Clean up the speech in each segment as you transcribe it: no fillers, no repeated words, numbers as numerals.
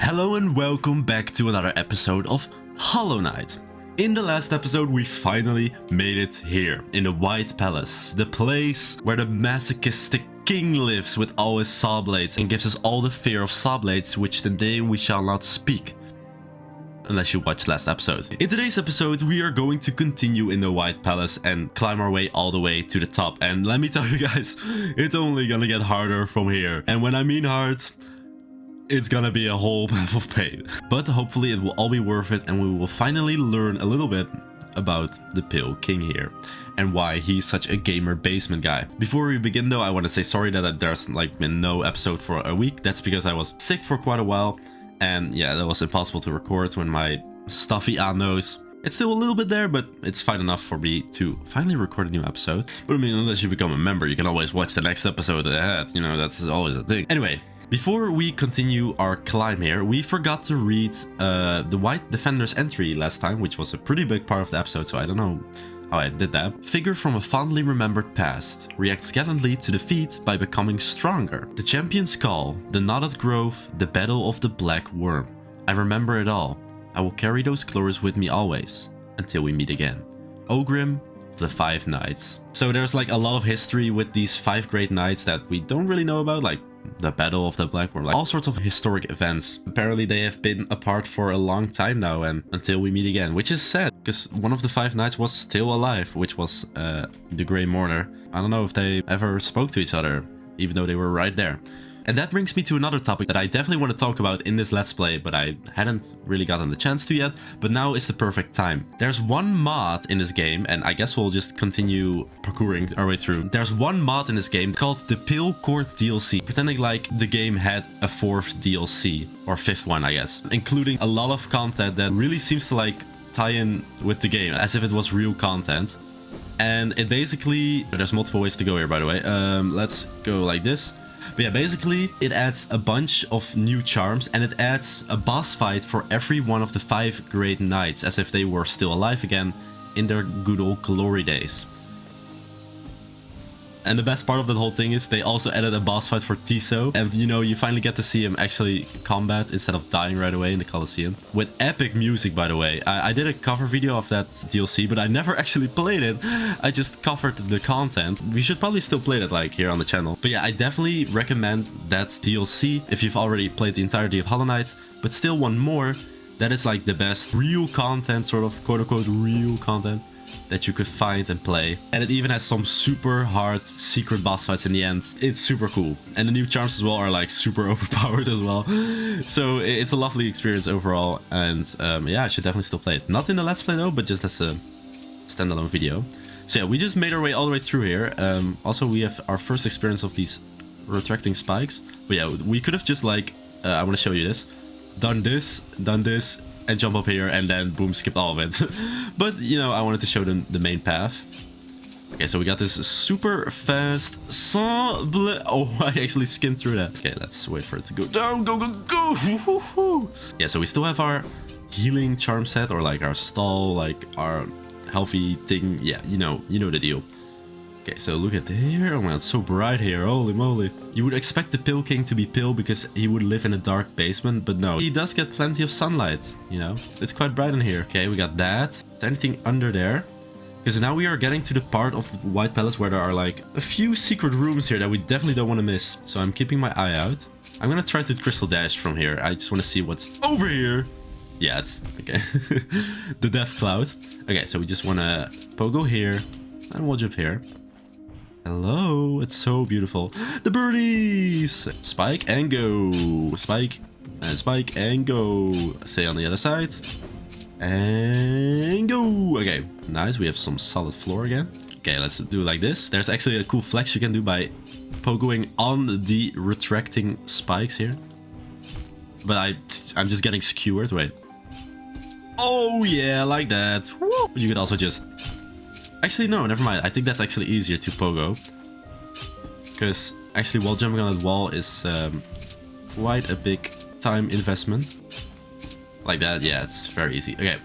Hello and welcome back to another episode of Hollow Knight. In the last episode we finally made it here, in the White Palace, the place where the masochistic king lives with all his saw blades and gives us all the fear of saw blades, which today we shall not speak. Unless you watched last episode. In today's episode we are going to continue in the White Palace and climb our way all the way to the top. And let me tell you guys, it's only gonna get harder from here. And when I mean hard, it's gonna be a whole path of pain. But hopefully it will all be worth it and we will finally learn a little bit about the Pale King here and why he's such a gamer basement guy. Before we begin though, I want to say sorry that there's been no episode for a week. That's because I was sick for quite a while and yeah, that was impossible to record when my stuffy nose. It's still a little bit there, but it's fine enough for me to finally record a new episode. But I mean, unless you become a member, you can always watch the next episode ahead. You know, that's always a thing. Anyway, before we continue our climb here, we forgot to read the White Defender's entry last time, which was a pretty big part of the episode, so I don't know how I did that. Figure from a fondly remembered past reacts gallantly to defeat by becoming stronger. The champion's call, the knotted grove, the battle of the black worm. I remember it all. I will carry those glories with me always, until we meet again. Ogrim, the 5 Knights. So there's a lot of history with these 5 great knights that we don't really know about, like the Battle of the Black Worm, all sorts of historic events. Apparently they have been apart for a long time now and until we meet again, which is sad because one of the 5 knights was still alive, which was the Grey Mourner. I don't know if they ever spoke to each other, even though they were right there. And that brings me to another topic that I definitely want to talk about in this Let's Play, but I hadn't really gotten the chance to yet, but now is the perfect time. There's one mod in this game, and I guess we'll just continue parkouring our way through. There's one mod in this game called the Pale Court DLC, pretending like the game had a 4th DLC, or 5th one I guess, including a lot of content that really seems to tie in with the game, as if it was real content. And it basically, there's multiple ways to go here by the way, let's go like this. But yeah, basically it adds a bunch of new charms and it adds a boss fight for every one of the 5 great knights, as if they were still alive again in their good old glory days. And the best part of that whole thing is they also added a boss fight for Tiso, and you know, you finally get to see him actually combat instead of dying right away in the Colosseum. With epic music, by the way. I did a cover video of that DLC, but I never actually played it. I just covered the content. We should probably still play that here on the channel. But yeah, I definitely recommend that DLC if you've already played the entirety of Hollow Knight, but still want more. That is the best real content, sort of quote-unquote real content that you could find and play. And it even has some super hard secret boss fights in the end. It's super cool. And the new charms as well are super overpowered as well. So it's a lovely experience overall. And yeah, I should definitely still play it. Not in the Let's Play though, but just as a standalone video. So yeah, we just made our way all the way through here. Also, we have our first experience of these retracting spikes. But yeah, we could have just I want to show you this. Done this, and jump up here and then boom, skip all of it. But you know, I wanted to show them the main path. Okay, so we got this super fast oh, I actually skimmed through that. Okay, let's wait for it to go down. Go. Yeah, so we still have our healing charm set, or our stall, our healthy thing. Yeah, you know the deal. Okay, so look at here. Oh man, it's so bright here. Holy moly. You would expect the Pale King to be pale because he would live in a dark basement, but no. He does get plenty of sunlight, you know. It's quite bright in here. Okay, we got that. Is there anything under there? Because now we are getting to the part of the White Palace where there are a few secret rooms here that we definitely don't want to miss. So I'm keeping my eye out. I'm gonna try to crystal dash from here. I just want to see what's over here. Yeah, it's okay. The Death Cloud. Okay, so we just want to pogo here and we'll jump here. Hello, it's so beautiful. The birdies! Spike and go. Spike and spike and go. Stay on the other side. And go. Okay, nice. We have some solid floor again. Okay, let's do it like this. There's actually a cool flex you can do by pogoing on the retracting spikes here. But I'm just getting skewered. Wait. Oh yeah, like that. Woo. You could also just... Actually, no, never mind. I think that's actually easier to pogo. Because actually, while jumping on that wall is quite a big time investment. Like that, yeah, it's very easy. Okay.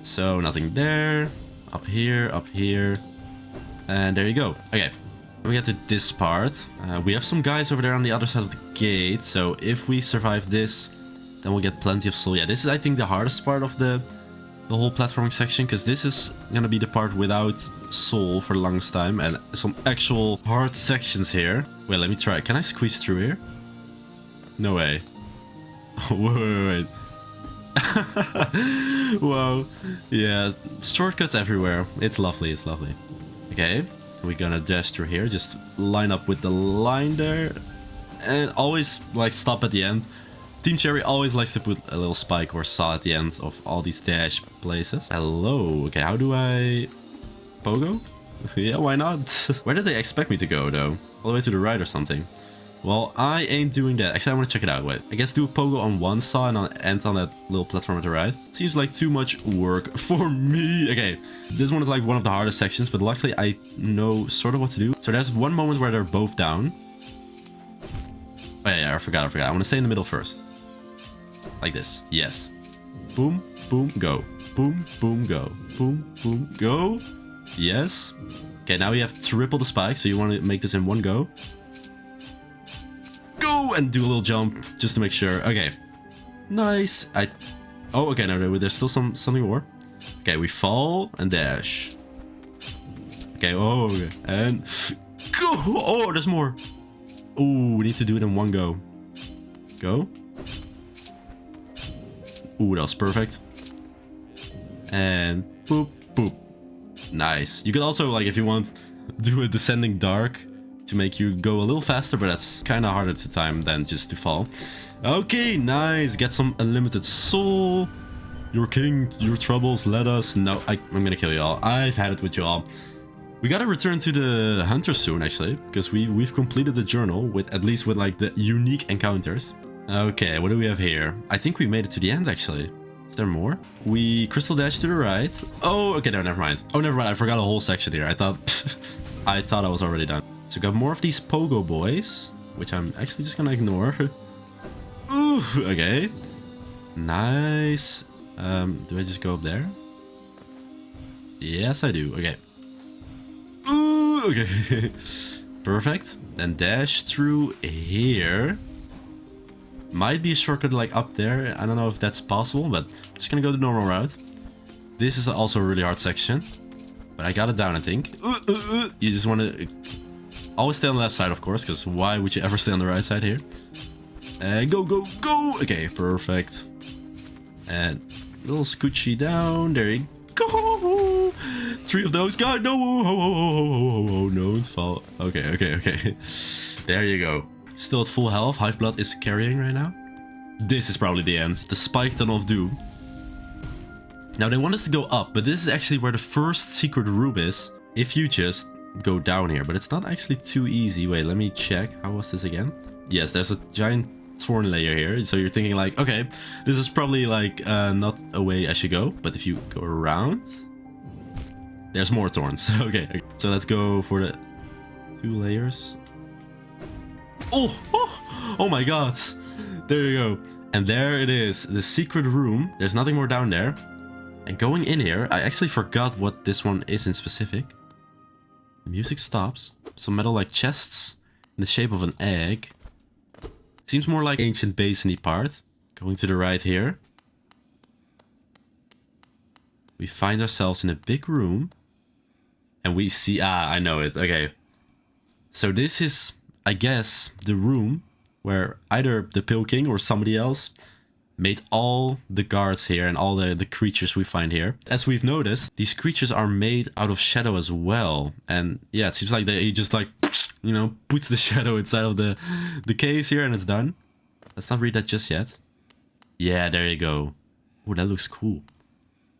So, nothing there. Up here, and there you go. Okay. We get to this part. We have some guys over there on the other side of the gate. So, if we survive this, then we'll get plenty of soul. Yeah, this is, I think, the hardest part of the whole platforming section, because this is gonna be the part without soul for the longest time, and some actual hard sections here. Wait, let me try. Can I squeeze through here? No way. Wait. Whoa. Yeah, shortcuts everywhere. It's lovely, it's lovely. Okay, we're gonna dash through here. Just line up with the line there. And always, like, stop at the end. Team Cherry always likes to put a little spike or saw at the end of all these dash places. Hello. Okay, how do I... Pogo? Yeah, why not? Where did they expect me to go, though? All the way to the right or something? Well, I ain't doing that. Actually, I want to check it out. Wait, I guess do a pogo on one saw and end on that little platform at the right. Seems like too much work for me. Okay, this one is like one of the hardest sections, but luckily I know sort of what to do. So there's one moment where they're both down. Oh yeah, I forgot. I want to stay in the middle first. Like this. Yes. Boom, boom, go. Boom, boom, go. Boom, boom, go. Yes. Okay, now we have triple the spike, so you want to make this in one go. Go! And do a little jump, just to make sure. Okay. Nice. Oh, okay, no, there's still something more. Okay, we fall and dash. Okay, oh, okay. And go! Oh, there's more. Ooh, we need to do it in one go. Go. Ooh, that was perfect. And boop, boop. Nice. You could also, like, if you want, do a descending dark to make you go a little faster, but that's kind of harder to time than just to fall. Okay, nice. Get some unlimited soul. Your king, your troubles, let us. No, I'm gonna kill y'all. I've had it with y'all. We gotta return to the hunter soon, actually, because we've completed the journal with at least with like the unique encounters. Okay, what do we have here? I think we made it to the end, actually. Is there more? We crystal dash to the right. Oh, okay, no, never mind. Oh, never mind. I forgot a whole section here. I thought I was already done. So we got more of these pogo boys, which I'm actually just gonna ignore. Ooh, okay. Nice. Do I just go up there? Yes, I do. Okay. Ooh, okay. Perfect. Then dash through here. Might be a shortcut like up there. I don't know if that's possible, but I'm just gonna go the normal route. This is also a really hard section, but I got it down, I think. You just want to always stay on the left side, of course, because why would you ever stay on the right side here? And go, go, go! Okay, perfect. And a little scoochy down. There you go! 3 of those guys. No, no, it's fall. Okay, okay, okay. There you go. Still at full health. Hive Blood is carrying right now. This is probably the end. The Spike Tunnel of Doom. Now they want us to go up, but this is actually where the first secret room is. If you just go down here, but it's not actually too easy. Wait, let me check. How was this again? Yes, there's a giant thorn layer here. So you're thinking like, okay, this is probably like not a way I should go. But if you go around, there's more thorns. Okay, so let's go for the 2 layers. Oh my god. There you go. And there it is, the secret room. There's nothing more down there. And going in here, I actually forgot what this one is in specific. The music stops. Some metal like chests in the shape of an egg. Seems more like ancient basin-y part. Going to the right here. We find ourselves in a big room. And we see... Ah, I know it. Okay. So this is, I guess, the room where either the Pale King or somebody else made all the guards here and all the creatures we find here. As we've noticed, these creatures are made out of shadow as well. And yeah, it seems like he just like, you know, puts the shadow inside of the case here and it's done. Let's not read that just yet. Yeah, there you go. Oh, that looks cool.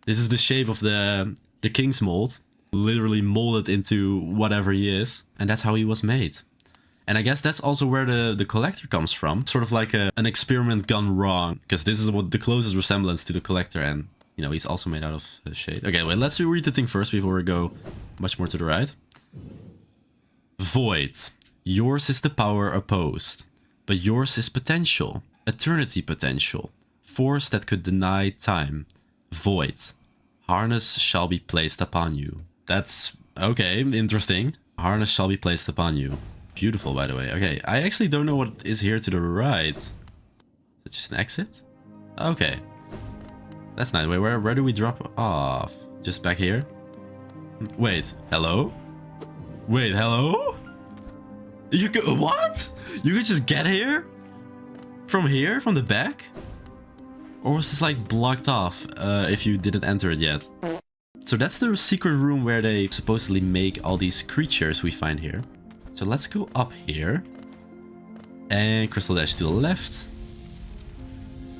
This is the shape of the king's mold. Literally molded into whatever he is. And that's how he was made. And I guess that's also where the collector comes from. Sort of like an experiment gone wrong. Because this is what the closest resemblance to the collector. And, you know, he's also made out of shade. Okay, wait, let's read the thing first before we go much more to the right. Void. Yours is the power opposed. But yours is potential. Eternity potential. Force that could deny time. Void. Harness shall be placed upon you. That's... okay, interesting. Harness shall be placed upon you. Beautiful, by the way. Okay, I actually don't know what is here to the right. Is it just an exit? Okay. That's nice. Wait, where do we drop off? Just back here? Wait, hello? Wait, hello? You could, what? You could just get here? From here? From the back? Or was this like blocked off if you didn't enter it yet? So that's the secret room where they supposedly make all these creatures we find here. So let's go up here. And Crystal Dash to the left.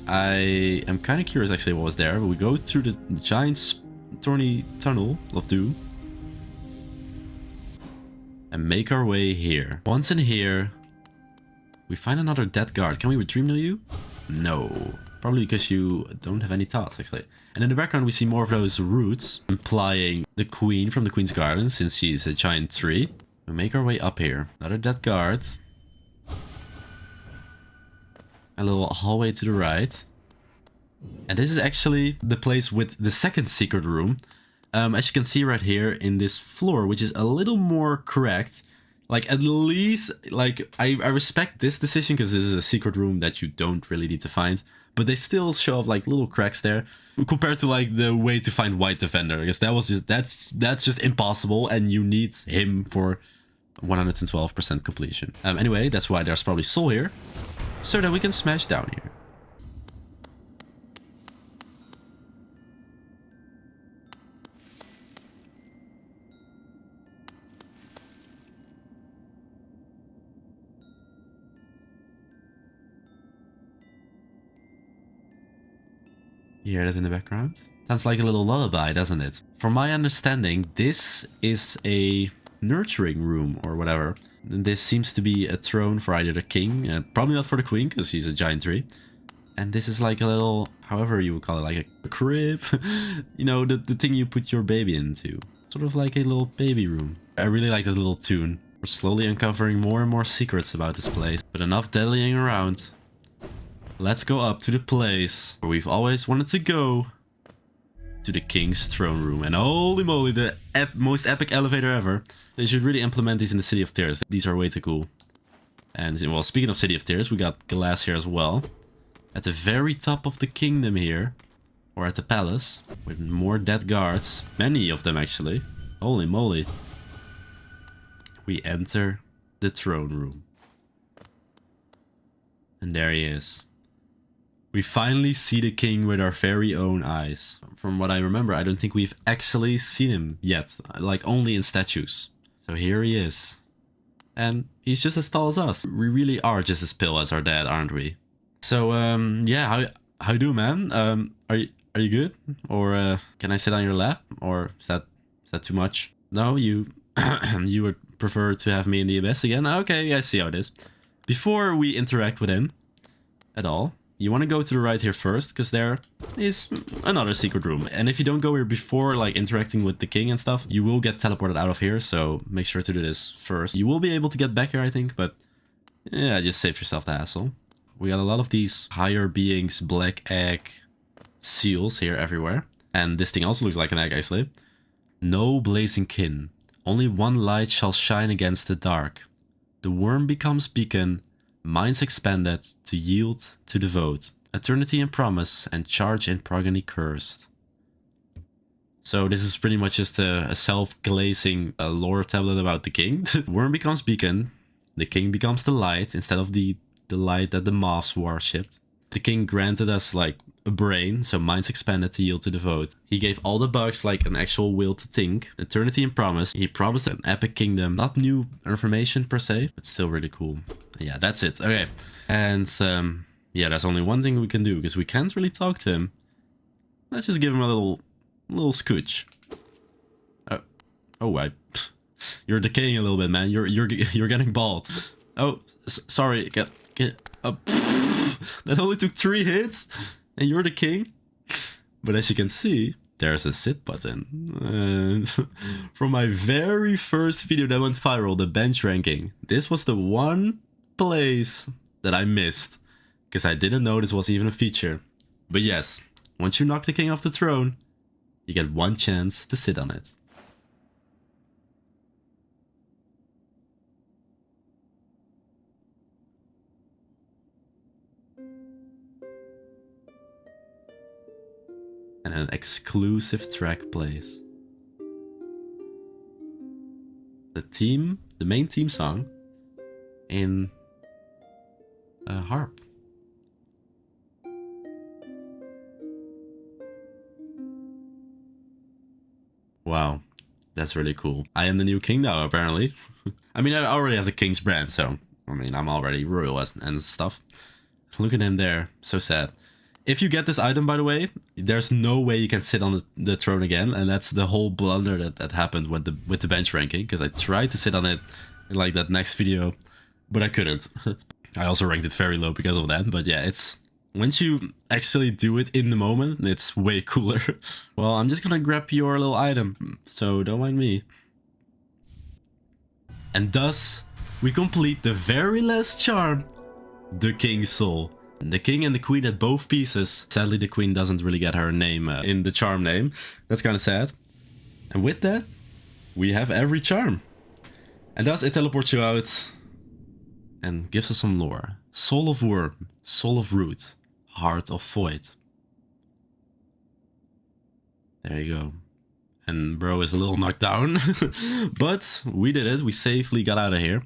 I am kind of curious actually what was there, but we go through the giant thorny tunnel of doom. And make our way here. Once in here, we find another dead guard. Can we dream you? No. Probably because you don't have any thoughts, actually. And in the background, we see more of those roots, implying the queen from the Queen's Garden, since she's a giant tree. We make our way up here. Another dead guard. A little hallway to the right. And this is actually the place with the second secret room. As you can see right here in this floor, which is a little more correct. Like, at least, like, I respect this decision because this is a secret room that you don't really need to find. But they still show off, like, little cracks there. Compared to, like, the way to find White Defender. Because that was just, that's just impossible. And you need him for 112% completion. Anyway, that's why there's probably soul here. So that we can smash down here. You hear that in the background? Sounds like a little lullaby, doesn't it? From my understanding, this is a nurturing room or whatever. This seems to be a throne for either the king, probably not for the queen because she's a giant tree. And this is like a little, however you would call it, like a crib. You know, the thing you put your baby into. Sort of like a little baby room. I really like that little tune. We're slowly uncovering more and more secrets about this place. But enough dallying around. Let's go up to the place where we've always wanted to go. To the king's throne room. And holy moly, the most epic elevator ever. They should really implement these in the City of Tears. These are way too cool. And, well, speaking of City of Tears, we got glass here as well. At the very top of the kingdom here. Or at the palace. With more dead guards. Many of them, actually. Holy moly. We enter the throne room. And there he is. We finally see the king with our very own eyes. From what I remember, I don't think we've actually seen him yet. Like, only in statues. So here he is. And he's just as tall as us. We really are just as pale as our dad, aren't we? So, yeah, how you doing, man? Are you good? Or can I sit on your lap? Or is that too much? No, you you would prefer to have me in the abyss again? Okay, I see how it is. Before we interact with him at all, you want to go to the right here first, because there is another secret room. And if you don't go here before, like, interacting with the king and stuff, you will get teleported out of here, so make sure to do this first. You will be able to get back here, I think, but yeah, just save yourself the hassle. We got a lot of these higher beings, black egg seals here everywhere. And this thing also looks like an egg, actually. No blazing kin. Only one light shall shine against the dark. The worm becomes beacon. Minds expanded to yield to the vote. Eternity in promise and charge in progeny cursed. So this is pretty much just a self-glazing lore tablet about the king. Worm becomes beacon. The king becomes the light instead of the light that the moths worshipped. The king granted us like a brain, so minds expanded to yield to the vote. He gave all the bugs like an actual will to think. Eternity in promise. He promised an epic kingdom. Not new information per se, but still really cool. Yeah, that's it. Okay. And yeah, there's only one thing we can do because we can't really talk to him. Let's just give him a little scooch. Oh, you're decaying a little bit, man. You're getting bald. Oh, sorry. Get up. That only took 3 hits, and you're the king. But as you can see, there's a sit button. And from my very first video that went viral, the bench ranking, this was the one place that I missed because I didn't know this was even a feature. But yes, once you knock the king off the throne, you get one chance to sit on it. And an exclusive track plays. The main theme song in a harp. Wow, that's really cool. I am the new king now, apparently. I mean, I already have the king's brand, so I mean, I'm already royal and stuff. Look at him there, so sad. If you get this item, by the way, there's no way you can sit on the throne again, and that's the whole blunder that happened with the bench ranking, because I tried to sit on it in like that next video, but I couldn't. I also ranked it very low because of that, but yeah, it's... Once you actually do it in the moment, it's way cooler. Well, I'm just gonna grab your little item, so don't mind me. And thus, we complete the very last charm, the King's Soul. The king and the queen had both pieces. Sadly, the queen doesn't really get her name in the charm name. That's kind of sad. And with that, we have every charm. And thus it teleports you out and gives us some lore. Soul of Worm, Soul of Root, Heart of Void. There you go. And bro is a little knocked down. But we did it. We safely got out of here.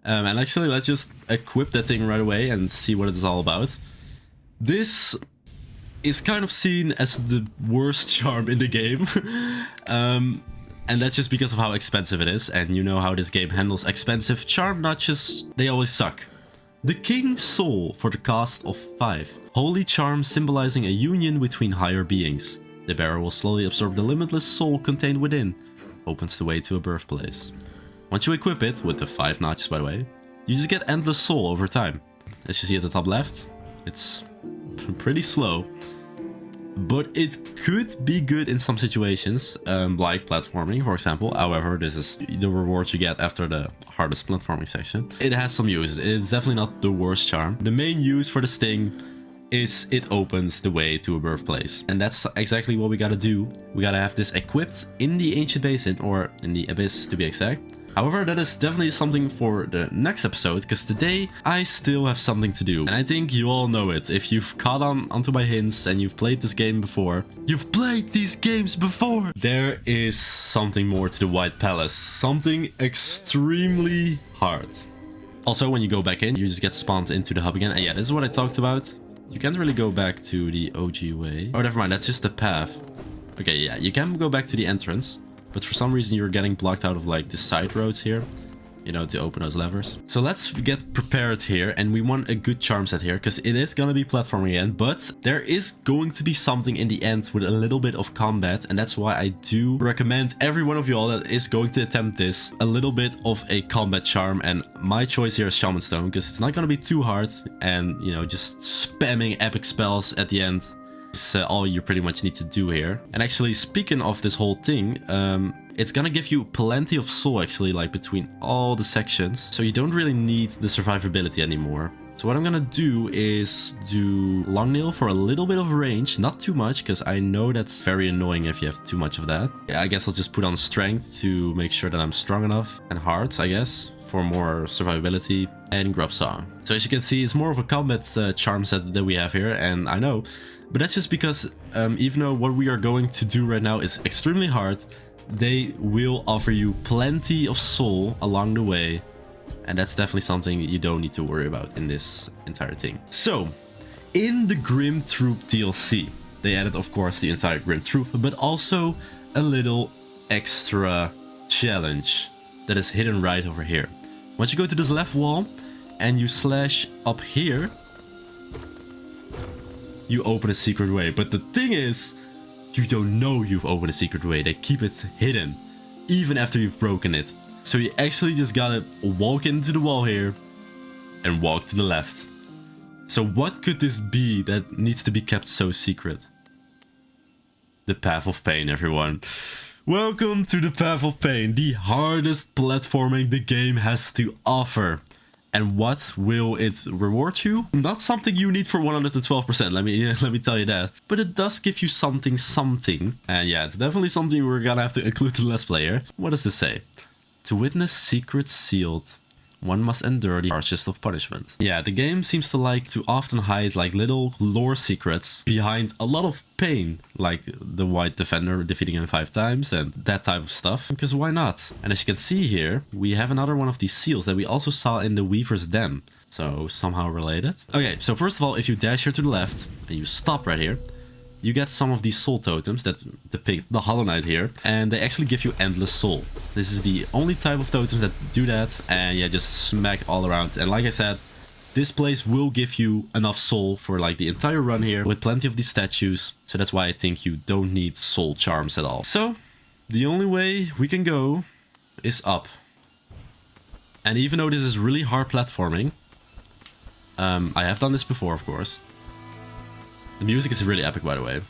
And actually, let's just equip that thing right away and see what it's all about. This is kind of seen as the worst charm in the game. And that's just because of how expensive it is. And you know how this game handles expensive charm notches. They always suck. The King's Soul for the cost of 5. Holy charm symbolizing a union between higher beings. The bearer will slowly absorb the limitless soul contained within. Opens the way to a birthplace. Once you equip it, with the 5 notches by the way, you just get endless soul over time. As you see at the top left, it's pretty slow. But it could be good in some situations, like platforming for example. However, this is the reward you get after the hardest platforming section. It has some uses, it's definitely not the worst charm. The main use for this thing is it opens the way to a birthplace. And that's exactly what we gotta do. We gotta have this equipped in the Ancient Basin, or in the Abyss to be exact. However, that is definitely something for the next episode, because today I still have something to do. And I think you all know it. If you've caught onto my hints and you've played this game before, you've played these games before! There is something more to the White Palace. Something extremely hard. Also, when you go back in, you just get spawned into the hub again. And yeah, this is what I talked about. You can't really go back to the OG way. Oh, never mind, that's just the path. Okay, yeah, you can go back to the entrance. But for some reason you're getting blocked out of like the side roads here, you know, to open those levers. So let's get prepared here, and we want a good charm set here, because it is gonna be platforming again, but there is going to be something in the end with a little bit of combat, and that's why I do recommend every one of you all that is going to attempt this a little bit of a combat charm. And my choice here is Shaman Stone, because it's not gonna be too hard, and you know, just spamming epic spells at the end. It's all you pretty much need to do here. And actually, speaking of this whole thing, it's gonna give you plenty of soul actually, like between all the sections. So you don't really need the survivability anymore. So what I'm gonna do is do long nail for a little bit of range, not too much, because I know that's very annoying if you have too much of that. I guess I'll just put on strength to make sure that I'm strong enough, and heart, I guess, for more survivability, and grub song. So as you can see, it's more of a combat charm set that we have here, and I know, but that's just because even though what we are going to do right now is extremely hard, they will offer you plenty of soul along the way, and that's definitely something you don't need to worry about in this entire thing. So, in the Grim Troop DLC, they added of course the entire Grim Troop, but also a little extra challenge that is hidden right over here. Once you go to this left wall and you slash up here, you open a secret way. But the thing is, you don't know you've opened a secret way. They keep it hidden, even after you've broken it. So you actually just gotta walk into the wall here and walk to the left. So what could this be that needs to be kept so secret? The Path of Pain, everyone. Welcome to the Path of Pain, the hardest platforming the game has to offer. And what will it reward you? Not something you need for 112%, let me tell you that. But it does give you something. And yeah, it's definitely something we're gonna have to include in the Let's Play here. What does this say? To witness secrets sealed one must endure the harshest of punishment. Yeah, the game seems to like to often hide like little lore secrets behind a lot of pain, like the white defender defeating him 5 times and that type of stuff, because why not? And as you can see here, we have another one of these seals that we also saw in the Weaver's Den, so somehow related. Okay, so first of all, if you dash here to the left and you stop right here, you get some of these soul totems that depict the Hollow Knight here, and they actually give you endless soul. This is the only type of totems that do that, and yeah, just smack all around. And like I said, this place will give you enough soul for like the entire run here with plenty of these statues, so that's why I think you don't need soul charms at all. So the only way we can go is up. And even though this is really hard platforming, I have done this before, of course. The music is really epic, by the way.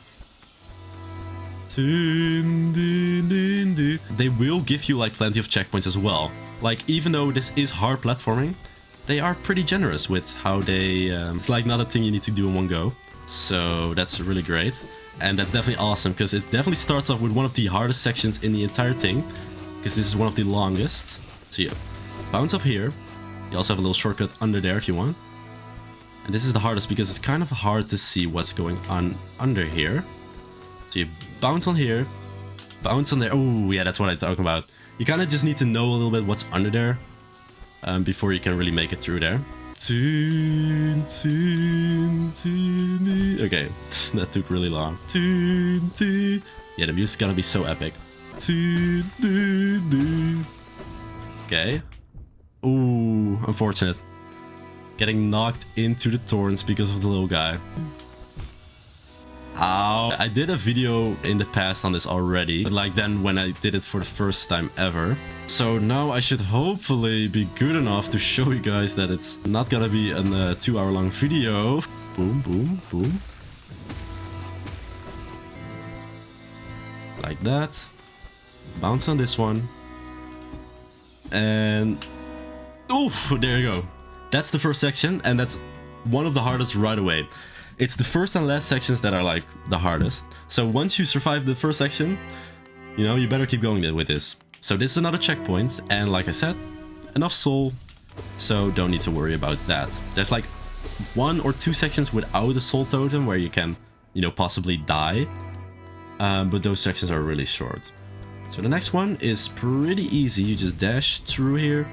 They will give you like plenty of checkpoints as well. Like, even though this is hard platforming, they are pretty generous with how they... it's like not a thing you need to do in one go. So that's really great. And that's definitely awesome, because it definitely starts off with one of the hardest sections in the entire thing. Because this is one of the longest. So you bounce up here. You also have a little shortcut under there if you want. And this is the hardest because it's kind of hard to see what's going on under here. So you bounce on here, bounce on there. Oh yeah, that's what I'm talking about. You kind of just need to know a little bit what's under there before you can really make it through there. Okay, that took really long. Yeah, the music's gonna be so epic. Okay. Ooh, unfortunate. Getting knocked into the thorns because of the little guy. Ow. I did a video in the past on this already, but like then when I did it for the first time ever. So now I should hopefully be good enough to show you guys that it's not gonna be a 2-hour-long video. Boom, boom, boom. Like that. Bounce on this one. And... oof, there you go. That's the first section, and that's one of the hardest right away. It's the first and last sections that are like the hardest. So once you survive the first section, you know, you better keep going with this. So this is another checkpoint, and like I said, enough soul, so don't need to worry about that. There's like 1 or 2 sections without a soul totem where you can, you know, possibly die. But those sections are really short. So the next one is pretty easy. You just dash through here.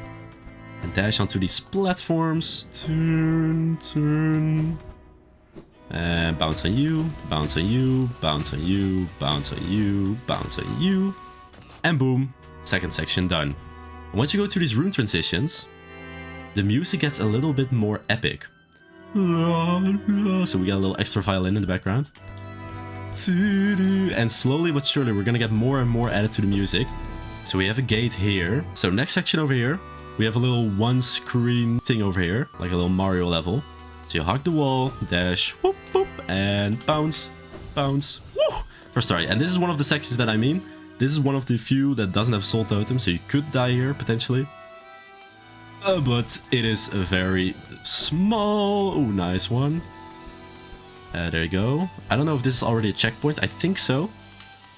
And dash onto these platforms. Turn, turn. And bounce on you, bounce on you, bounce on you, bounce on you, bounce on you. And boom, second section done. And once you go to these room transitions, the music gets a little bit more epic. So we got a little extra violin in the background. And slowly but surely we're gonna get more and more added to the music. So we have a gate here. So next section over here, we have a little one screen thing over here, like a little Mario level. So you hug the wall, dash, whoop, whoop, and bounce, bounce, woo! First try. And this is one of the sections that I mean. This is one of the few that doesn't have soul totem, so you could die here, potentially. But it is a very small... ooh, nice one. There you go. I don't know if this is already a checkpoint. I think so.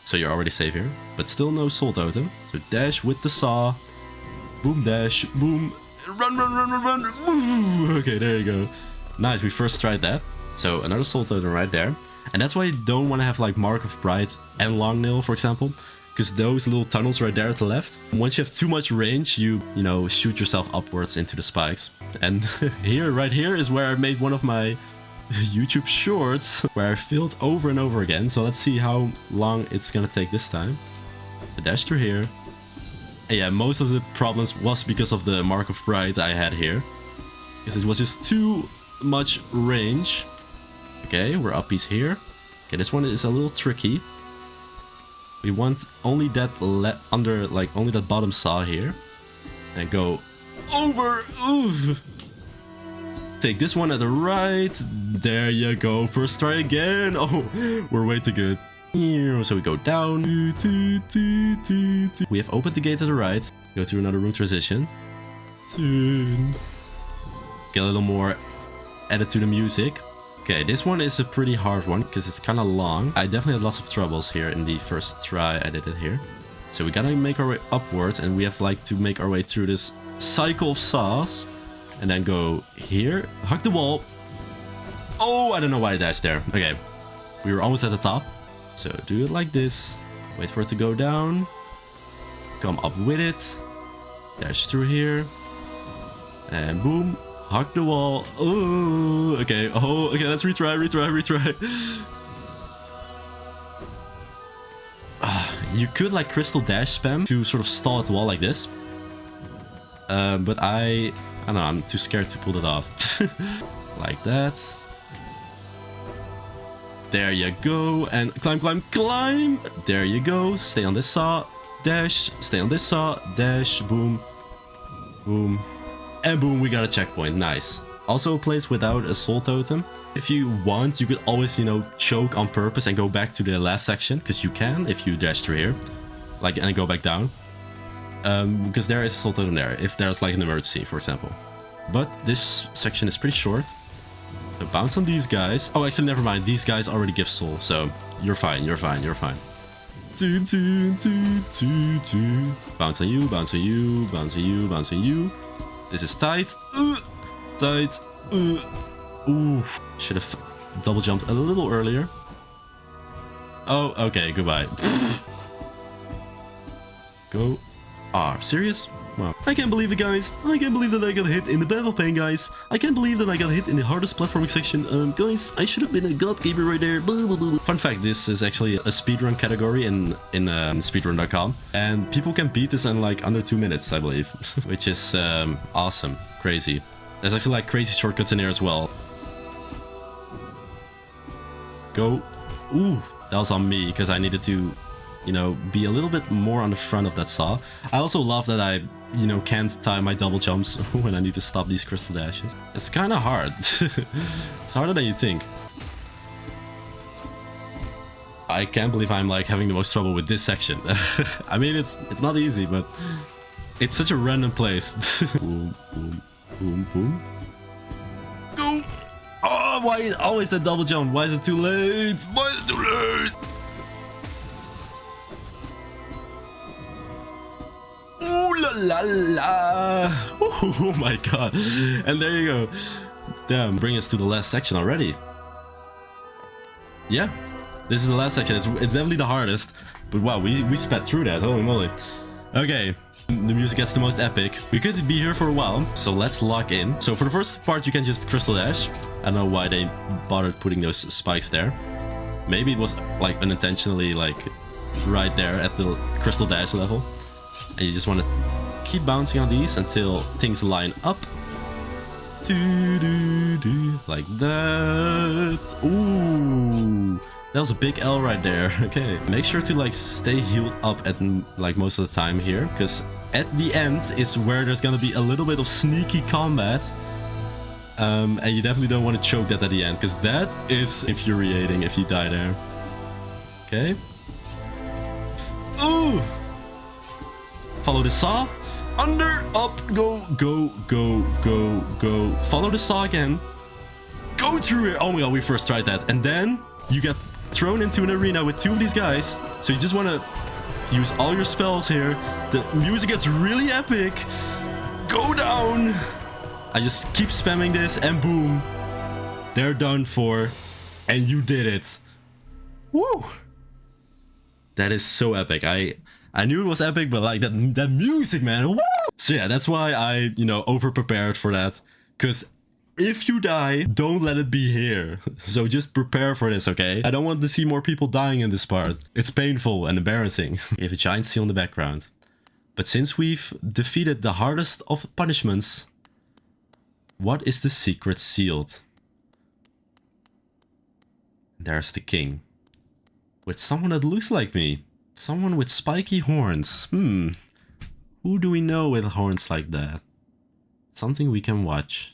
So you're already safe here. But still no soul totem. So dash with the saw. Boom, dash, boom, run, run, run, run, run, woo! Okay, there you go. Nice, we first tried that. So another soul totem right there. And that's why you don't want to have like Mark of Pride and Long Nail, for example. Because those little tunnels right there at the left, once you have too much range, you know, shoot yourself upwards into the spikes. And here, right here, is where I made one of my YouTube shorts, where I failed over and over again. So let's see how long it's gonna take this time. I dash through here. Yeah, most of the problems was because of the Mark of Pride I had here. Because it was just too much range. Okay, we're up piece here. Okay, this one is a little tricky. We want only that only that bottom saw here. And go over. Oof. Take this one at the right. There you go. First try again. Oh, we're way too good. So we go down. We have opened the gate to the right. Go through another room transition. Get a little more added to the music. Okay, this one is a pretty hard one because it's kind of long. I definitely had lots of troubles here in the first try I did it here. So we gotta make our way upwards, and we have like to make our way through this cycle of saws. And then go here, hug the wall. Oh, I don't know why I dashed there. Okay, we were almost at the top. So do it like this. Wait for it to go down. Come up with it. Dash through here. And boom. Hug the wall. Oh, okay. Oh, okay. Let's retry. You could like crystal dash spam to sort of stall at the wall like this. But I don't know. I'm too scared to pull it off. Like that. There you go. And climb. There you go. Stay on this saw. Dash. Stay on this saw. Dash. Boom. Boom. And boom, we got a checkpoint. Nice. Also a place without a soul totem. If you want, you could always, you know, choke on purpose and go back to the last section. Because you can if you dash through here. Like, and go back down. Because there is a soul totem there. If there's like an emergency, for example. But this section is pretty short. So bounce on these guys. Oh, actually, never mind. These guys already give soul. So you're fine. Bounce on you. This is tight. Tight. Ooh. Should have double jumped a little earlier. Oh, okay. Goodbye. Go. Ah, serious? Wow. I can't believe it, guys. I can't believe that I got hit in the battle pain, guys. I can't believe that I got hit in the hardest platforming section. Guys, I should have been a god gamer right there. Fun fact, this is actually a speedrun category in speedrun.com. And people can beat this in like under 2 minutes, I believe. Which is awesome. Crazy. There's actually like crazy shortcuts in there as well. Go. Ooh, that was on me because I needed to, you know, be a little bit more on the front of that saw. I also love that I, you know, can't time my double jumps when I need to stop these crystal dashes. It's kind of hard. It's harder than you think. I can't believe I'm like having the most trouble with this section. I mean, it's not easy, but it's such a random place. Boom, boom, boom, boom. Go! Oh, why is always that double jump? Why is it too late? Why is it too late? Ooh la la la! Oh my god! And there you go. Damn, bring us to the last section already. Yeah, this is the last section. It's definitely the hardest. But wow, we sped through that. Holy moly! Okay, the music gets the most epic. We could be here for a while, so let's lock in. So for the first part, you can just crystal dash. I don't know why they bothered putting those spikes there. Maybe it was like unintentionally like right there at the crystal dash level. And you just want to keep bouncing on these until things line up. Like that. Ooh, that was a big L right there. Okay, make sure to like stay healed up at like most of the time here, because at the end is where there's gonna be a little bit of sneaky combat. And you definitely don't want to choke that at the end, because that is infuriating if you die there. Okay. Ooh. Follow the saw. Under, up, go, go, go, go, go. Follow the saw again. Go through it. Oh my god, we first tried that. And then you get thrown into an arena with 2 of these guys. So you just want to use all your spells here. The music gets really epic. Go down. I just keep spamming this and boom. They're done for. And you did it. Woo. That is so epic. I knew it was epic, but like that music, man. Woo! So yeah, that's why I, you know, over-prepared for that. Because if you die, don't let it be here. So just prepare for this, okay? I don't want to see more people dying in this part. It's painful and embarrassing. We have a giant seal in the background. But since we've defeated the hardest of punishments, what is the secret sealed? There's the king. With someone that looks like me. Someone with spiky horns. Who do we know with horns like that? Something we can watch.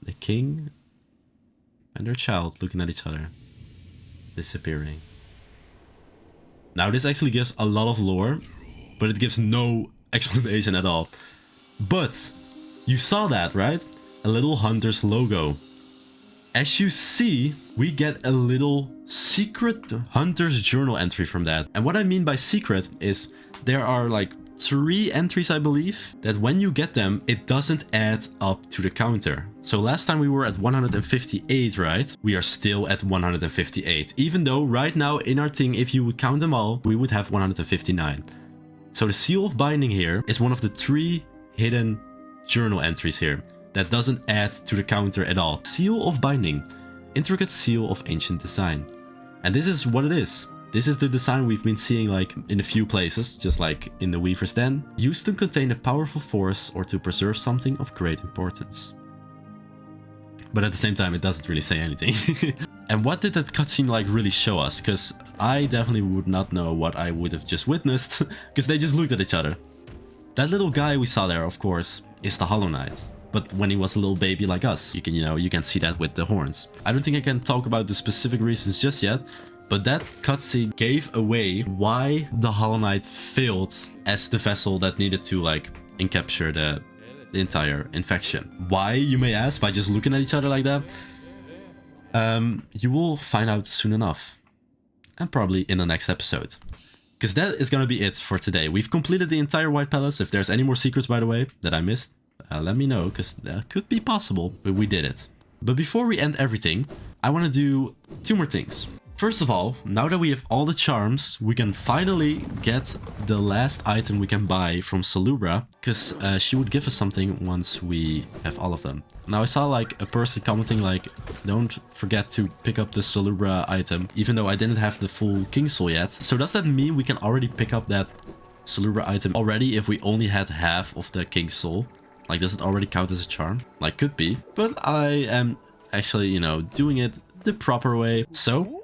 The king and their child looking at each other. Disappearing. Now this actually gives a lot of lore, but it gives no explanation at all. But you saw that, right? A little hunter's logo. As you see, we get a little secret hunter's journal entry from that. And what I mean by secret is there are like 3 entries, I believe, that when you get them, it doesn't add up to the counter. So last time we were at 158, right? We are still at 158, even though right now in our thing, if you would count them all, we would have 159. So the seal of binding here is one of the 3 hidden journal entries here that doesn't add to the counter at all. Seal of binding, intricate seal of ancient design. And this is what it is. This is the design we've been seeing like in a few places, just like in the Weaver's Den. Used to contain a powerful force or to preserve something of great importance. But at the same time, it doesn't really say anything. And what did that cutscene like really show us? Because I definitely would not know what I would have just witnessed, because they just looked at each other. That little guy we saw there, of course, is the Hollow Knight. But when he was a little baby like us, you can see that with the horns. I don't think I can talk about the specific reasons just yet, but that cutscene gave away why the Hollow Knight failed as the vessel that needed to like encapture the entire infection. Why, you may ask, by just looking at each other like that? You will find out soon enough. And probably in the next episode. Because that is gonna be it for today. We've completed the entire White Palace. If there's any more secrets, by the way, that I missed, let me know, because that could be possible, but we did it. But before we end everything, I want to do 2 more things. First of all, now that we have all the charms, we can finally get the last item we can buy from Salubra, because she would give us something once we have all of them. Now I saw like a person commenting like, don't forget to pick up the Salubra item, even though I didn't have the full King Soul yet. So does that mean we can already pick up that Salubra item already if we only had half of the King Soul? Like, does it already count as a charm? Like, could be. But I am actually, you know, doing it the proper way. So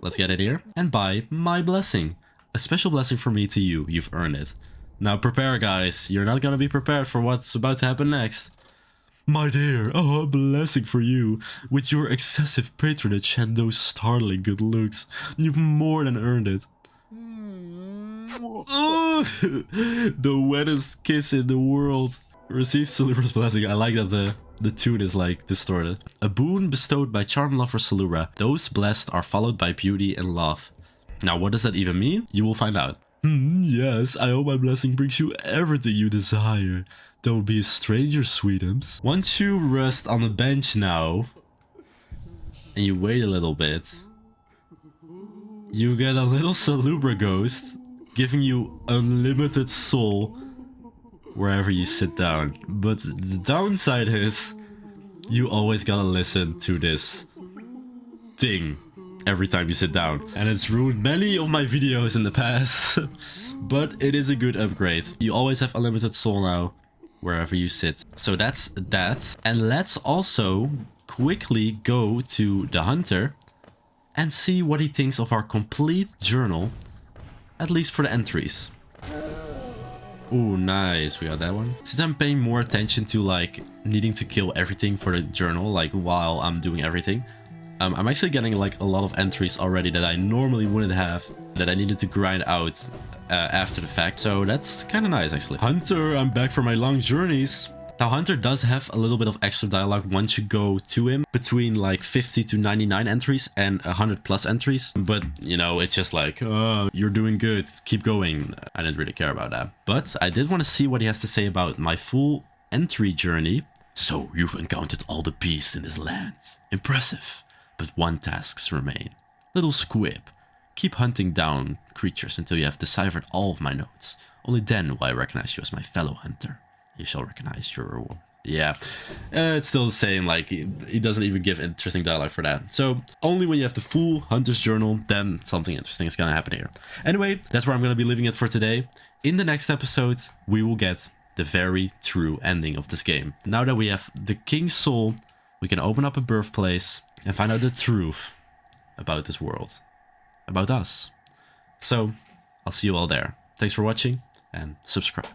let's get it here and buy my blessing. A special blessing from me to you. You've earned it. Now prepare, guys. You're not gonna be prepared for what's about to happen next. My dear, oh, a blessing for you. With your excessive patronage and those startling good looks, you've more than earned it. Oh, the wettest kiss in the world. Receive Salubra's blessing. I like that the tune is like distorted. A boon bestowed by charm lover Salubra. Those blessed are followed by beauty and love. Now, what does that even mean? You will find out. Yes, I hope my blessing brings you everything you desire. Don't be a stranger, sweetums. Once you rest on a bench now, and you wait a little bit, you get a little Salubra ghost, giving you unlimited soul wherever you sit down. But the downside is, you always gotta listen to this ding every time you sit down. And it's ruined many of my videos in the past, but it is a good upgrade. You always have unlimited soul now, wherever you sit. So that's that. And let's also quickly go to the hunter and see what he thinks of our complete journal, at least for the entries. Oh, nice, we got that one. Since I'm paying more attention to like needing to kill everything for the journal, like while I'm doing everything, I'm actually getting like a lot of entries already that I normally wouldn't have, that I needed to grind out after the fact. So that's kind of nice, actually. Hunter, I'm back from my long journeys. Now, Hunter does have a little bit of extra dialogue once you go to him, between like 50 to 99 entries and 100 plus entries. But, you know, it's just like, oh, you're doing good, keep going. I didn't really care about that. But I did want to see what he has to say about my full entry journey. So, you've encountered all the beasts in this land. Impressive. But one task remains. Little squib. Keep hunting down creatures until you have deciphered all of my notes. Only then will I recognize you as my fellow hunter. You shall recognize your reward. Yeah, it's still the same, like, he doesn't even give interesting dialogue for that. So, only when you have the full Hunter's Journal, then something interesting is gonna happen here. Anyway, that's where I'm gonna be leaving it for today. In the next episode, we will get the very true ending of this game. Now that we have the King's Soul, we can open up a birthplace and find out the truth about this world. About us. So, I'll see you all there. Thanks for watching, and subscribe.